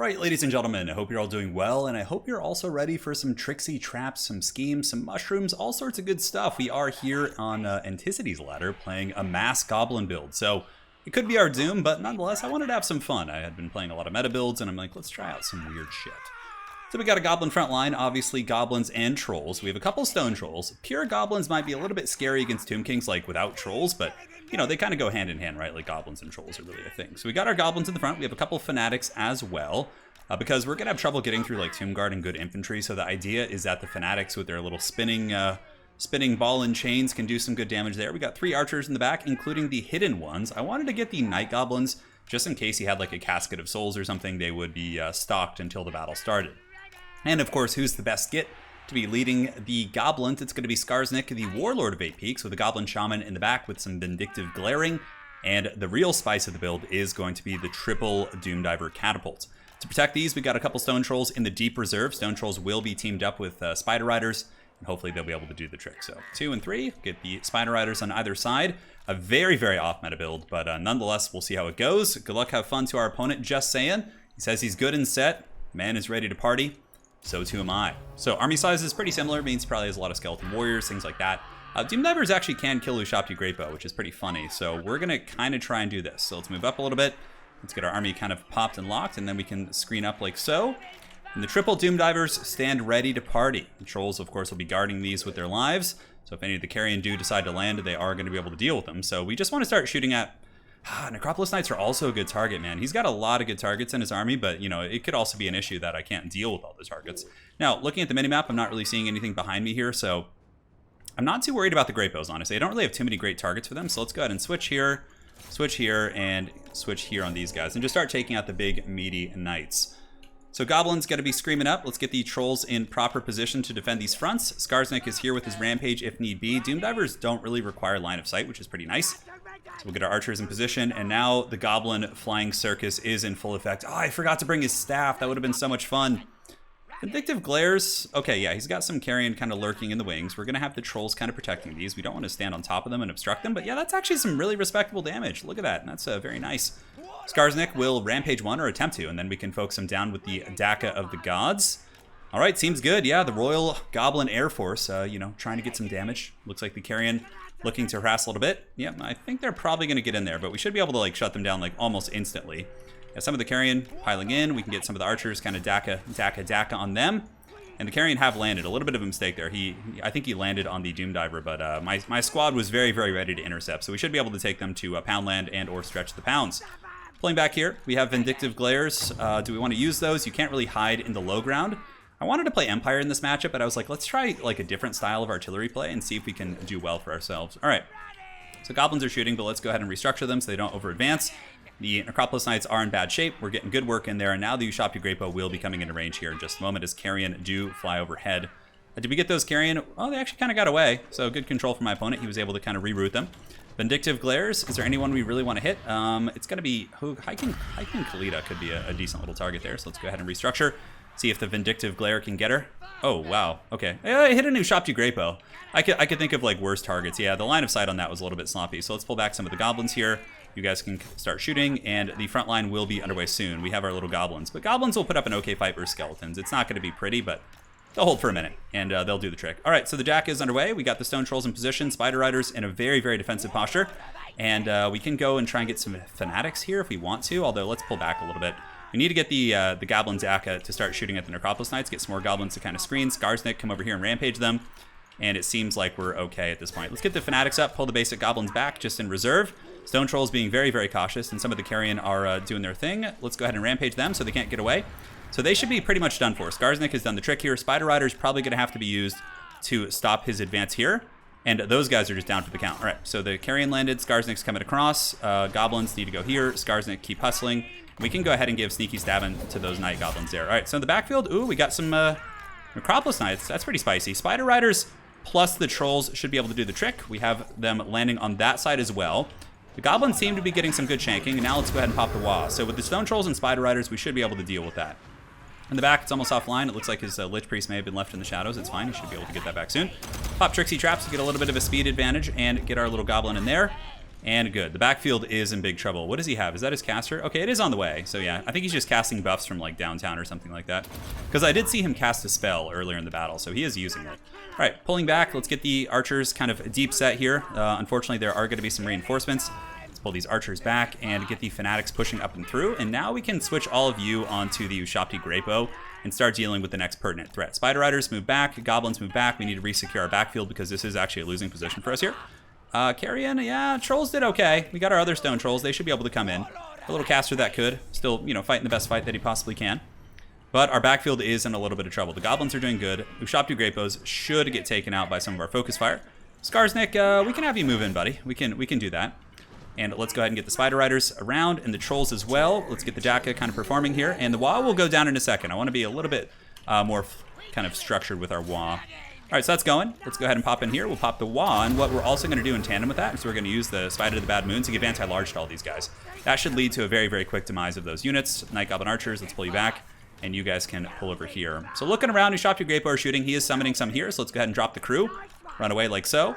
Alright, ladies and gentlemen, I hope you're all doing well, and I hope you're also ready for some tricksy traps, some schemes, some mushrooms, all sorts of good stuff. We are here on Anticity's Ladder playing a mass goblin build, so it could be our doom, but nonetheless, I wanted to have some fun. I had been playing a lot of meta builds, and I'm like, let's try out some weird shit. So we got a goblin front line, obviously goblins and trolls. We have a couple stone trolls. Pure goblins might be a little bit scary against Tomb Kings, like without trolls, but you know, they kind of go hand in hand, right? Like goblins and trolls are really a thing. So we got our goblins in the front. We have a couple fanatics as well, because we're gonna have trouble getting through like Tomb Guard and good infantry. So the idea is that the fanatics with their little spinning ball and chains can do some good damage there. We got 3 archers in the back, including the hidden ones. I wanted to get the night goblins just in case he had like a casket of souls or something. They would be stocked until the battle started. And of course, who's the best get to be leading the goblins? It's going to be Skarsnik, the Warlord of 8 Peaks, with a Goblin Shaman in the back with some Vindictive Glaring. And the real spice of the build is going to be the triple Doomdiver Catapults. To protect these, we got a couple Stone Trolls in the Deep Reserve. Stone Trolls will be teamed up with Spider Riders, and hopefully they'll be able to do the trick. So 2 and 3, get the Spider Riders on either side. A very, very off-meta build, but nonetheless, we'll see how it goes. Good luck, have fun to our opponent, just saying. He says he's good and set. Man is ready to party. So too am I. So army size is pretty similar. It means he probably has a lot of skeleton warriors, things like that. Doomdivers actually can kill Ushapti Greatbow, which is pretty funny. So we're going to kind of try and do this. So let's move up a little bit. Let's get our army kind of popped and locked, and then we can screen up like so. And the triple Doomdivers stand ready to party. The trolls, of course, will be guarding these with their lives. So if any of the carrion do decide to land, they are going to be able to deal with them. So we just want to start shooting at... Necropolis Knights are also a good target, man. He's got a lot of good targets in his army, but, you know, it could also be an issue that I can't deal with all the targets. Now, looking at the minimap, I'm not really seeing anything behind me here, so I'm not too worried about the Great Bows, honestly. I don't really have too many great targets for them, so let's go ahead and switch here, and switch here on these guys, and just start taking out the big, meaty Knights. So Goblin's got to be screaming up. Let's get the Trolls in proper position to defend these fronts. Skarsnik is here with his Rampage if need be. Doomdivers don't really require line of sight, which is pretty nice. So we'll get our archers in position, and now the Goblin Flying Circus is in full effect. Oh, I forgot to bring his staff. That would have been so much fun. Vindictive Glares. Okay, yeah, he's got some carrion kind of lurking in the wings. We're going to have the Trolls kind of protecting these. We don't want to stand on top of them and obstruct them, but yeah, that's actually some really respectable damage. Look at that. That's very nice. Skarsnik will Rampage 1, or attempt to, and then we can focus him down with the Daka of the Gods. All right, seems good. Yeah, the Royal Goblin Air Force, you know, trying to get some damage. Looks like the carrion looking to harass a little bit. Yeah, I think they're probably going to get in there, but we should be able to like shut them down like almost instantly. Yeah, some of the carrion piling in. We can get some of the archers kind of Daka on them. And the carrion have landed. A little bit of a mistake there. I think he landed on the Doomdiver, but my squad was very, very ready to intercept, so we should be able to take them to Poundland and or stretch the pounds. Pulling back here, we have Vindictive Glares. Do we want to use those? You can't really hide in the low ground. I wanted to play Empire in this matchup, but I was like, let's try like a different style of artillery play and see if we can do well for ourselves. All right, so Goblins are shooting, but let's go ahead and restructure them so they don't over-advance. The Necropolis Knights are in bad shape. We're getting good work in there, and now the Ushapti Greatbow will be coming into range here in just a moment as carrion do fly overhead. Did we get those carrion? Oh, they actually kind of got away, so good control from my opponent. He was able to kind of reroute them. Vindictive Glares, is there anyone we really want to hit? It's going to be... Hiking Kalita could be a decent little target there, so let's go ahead and restructure. See if the Vindictive Glare can get her. Oh, wow. Okay. I hit a new Ushapti Greatbow. I could think of like worse targets. Yeah, the line of sight on that was a little bit sloppy. So let's pull back some of the goblins here. You guys can start shooting, and the front line will be underway soon. We have our little goblins. But goblins will put up an okay fight versus skeletons. It's not going to be pretty, but they'll hold for a minute, and they'll do the trick. All right, so the Jack is underway. We got the Stone Trolls in position. Spider Riders in a very, very defensive posture. And we can go and try and get some Fanatics here if we want to, although let's pull back a little bit. We need to get the Goblin Daka to start shooting at the Necropolis Knights, get some more Goblins to kind of screen. Skarsnik, come over here and Rampage them. And it seems like we're okay at this point. Let's get the Fanatics up, pull the basic Goblins back just in reserve. Stone Trolls being very, very cautious, and some of the carrion are doing their thing. Let's go ahead and Rampage them so they can't get away. So they should be pretty much done for. Skarsnik has done the trick here. Spider Rider's probably going to have to be used to stop his advance here. And those guys are just down for the count. All right, so the carrion landed. Skarsnik's coming across. Goblins need to go here. Skarsnik keep hustling. We can go ahead and give sneaky stabbing to those night goblins there. All right, so in the backfield, ooh, we got some Necropolis Knights. That's pretty spicy. Spider Riders plus the Trolls should be able to do the trick. We have them landing on that side as well. The Goblins seem to be getting some good shanking, and now let's go ahead and pop the wah. So with the Stone Trolls and Spider Riders, we should be able to deal with that. In the back, it's almost offline. It looks like his Lich Priest may have been left in the shadows. It's fine. He should be able to get that back soon. Pop Trixie Traps to get a little bit of a speed advantage and get our little Goblin in there. And good. The backfield is in big trouble. What does he have? Is that his caster? Okay, it is on the way. So yeah, I think he's just casting buffs from like downtown or something like that. Because I did see him cast a spell earlier in the battle, so he is using it. All right, pulling back. Let's get the archers kind of deep set here. Unfortunately, there are going to be some reinforcements. Let's pull these archers back and get the fanatics pushing up and through. And now we can switch all of you onto the Ushapti Grappo and start dealing with the next pertinent threat. Spider Riders move back. Goblins move back. We need to resecure our backfield because this is actually a losing position for us here. Carrion, yeah, trolls did okay. We got our other stone trolls. They should be able to come in. A little caster that could. Still, you know, fighting the best fight that he possibly can. But our backfield is in a little bit of trouble. The goblins are doing good. Ushapti Grappos should get taken out by some of our focus fire. Skarsnik, we can have you move in, buddy. We can do that. And let's go ahead and get the Spider Riders around and the trolls as well. Let's get the Jacka kind of performing here. And the Wa will go down in a second. I want to be a little bit more kind of structured with our Wa. All right, so that's going. Let's go ahead and pop in here. We'll pop the Wa. And what we're also going to do in tandem with that is we're going to use the Spider of the Bad Moon to give anti-large to all these guys. That should lead to a very, very quick demise of those units. Night Goblin Archers, let's pull you back. And you guys can pull over here. So looking around, Ushapti Grappo are shooting. He is summoning some here, so let's go ahead and drop the crew. Run away like so.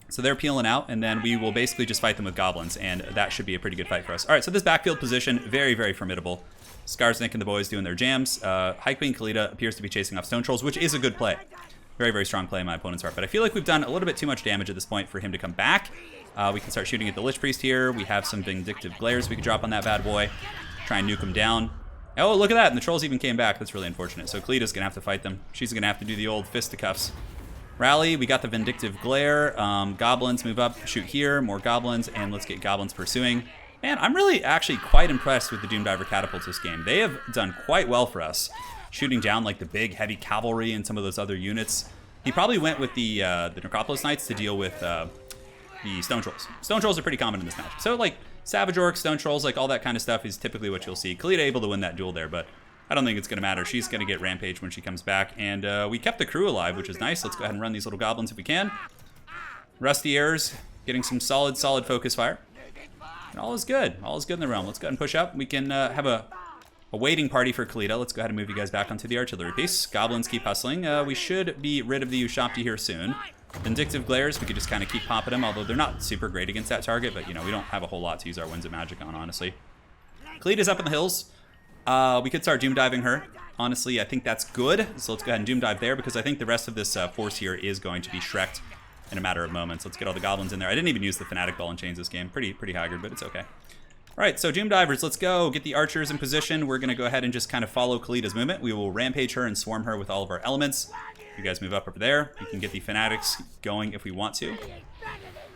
So they're peeling out, and then we will basically just fight them with goblins, and that should be a pretty good fight for us. All right, so this backfield position, very, very formidable. Skarsnik and the boys doing their jams. High Queen Kalita appears to be chasing off Stone Trolls, which is a good play. Very, very strong play in my opponent's part. But I feel like we've done a little bit too much damage at this point for him to come back. We can start shooting at the Lich Priest here. We have some Vindictive Glares we could drop on that bad boy. Try and nuke him down. Oh, look at that, and the trolls even came back. That's really unfortunate. So Kalita's going to have to fight them. She's going to have to do the old fisticuffs. Rally, we got the Vindictive Glare. Goblins move up, shoot here, more goblins, and let's get goblins pursuing. Man, I'm really actually quite impressed with the Doomdiver catapults this game. They have done quite well for us, shooting down like the big heavy cavalry and some of those other units. He probably went with the Necropolis Knights to deal with the Stone Trolls. Stone Trolls are pretty common in this match. So like Savage Orcs, Stone Trolls, like all that kind of stuff is typically what you'll see. Kalita able to win that duel there, but I don't think it's going to matter. She's going to get Rampage when she comes back. And we kept the crew alive, which is nice. Let's go ahead and run these little goblins if we can. Rusty Airs getting some solid focus fire. And all is good. All is good in the realm. Let's go ahead and push up. We can have a waiting party for Kalita. Let's go ahead and move you guys back onto the artillery piece. Goblins keep hustling. We should be rid of the Ushapti here soon. Vindictive Glares, we could just kind of keep popping them, although they're not super great against that target. But, you know, we don't have a whole lot to use our Winds of Magic on, honestly. Kalita's up in the hills. We could start doom diving her. Honestly, I think that's good. So let's go ahead and doom dive there because I think the rest of this force here is going to be Shrek'd in a matter of moments. Let's get all the goblins in there. I didn't even use the Fanatic Ball and Chains this game. Pretty haggard, but it's okay. All right, so doom divers, let's go. Get the archers in position. We're going to go ahead and just kind of follow Kalita's movement. We will rampage her and swarm her with all of our elements. You guys move up over there. You can get the fanatics going if we want to. You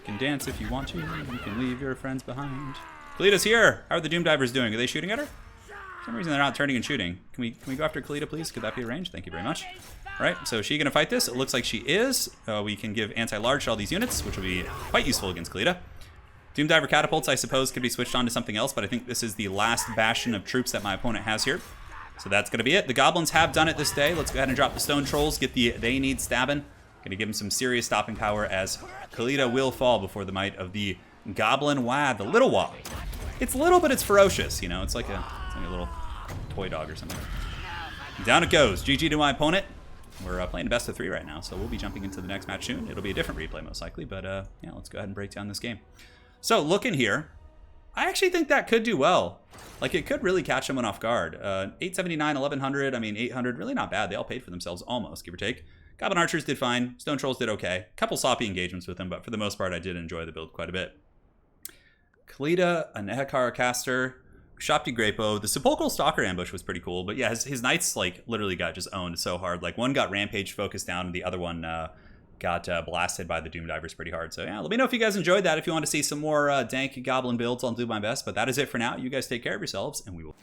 can dance if you want to. You can leave your friends behind. Kalita's here. How are the doom divers doing? Are they shooting at her? For some reason they're not turning and shooting. Can we go after Kalita, please? Could that be arranged? Thank you very much. All right, so is she going to fight this? It looks like she is. We can give anti-large to all these units, which will be quite useful against Kalita. Doomdiver catapults, I suppose, could be switched on to something else, but I think this is the last bastion of troops that my opponent has here. So that's going to be it. The goblins have done it this day. Let's go ahead and drop the stone trolls, get the they need stabbing. Going to give them some serious stopping power as Kalita will fall before the might of the goblin Wa, the little Wa. It's little, but it's ferocious, you know. It's like a little toy dog or something. Down it goes. GG to my opponent. We're playing best of 3 right now, so we'll be jumping into the next match soon. It'll be a different replay most likely, but yeah, let's go ahead and break down this game. So looking here, I actually think that could do well. Like it could really catch someone off guard. 879, 1100, I mean 800, really not bad. They all paid for themselves almost, give or take. Goblin Archers did fine. Stone Trolls did okay. Couple sloppy engagements with them, but for the most part, I did enjoy the build quite a bit. Kalita, a Nehekara caster, Ushapti Grappo. The Sepulchral Stalker ambush was pretty cool, but yeah, his knights like literally got just owned so hard. Like one got Rampage focused down, and the other one got blasted by the Doomdivers pretty hard. So yeah, let me know if you guys enjoyed that. If you want to see some more dank goblin builds, I'll do my best. But that is it for now. You guys take care of yourselves, and we will...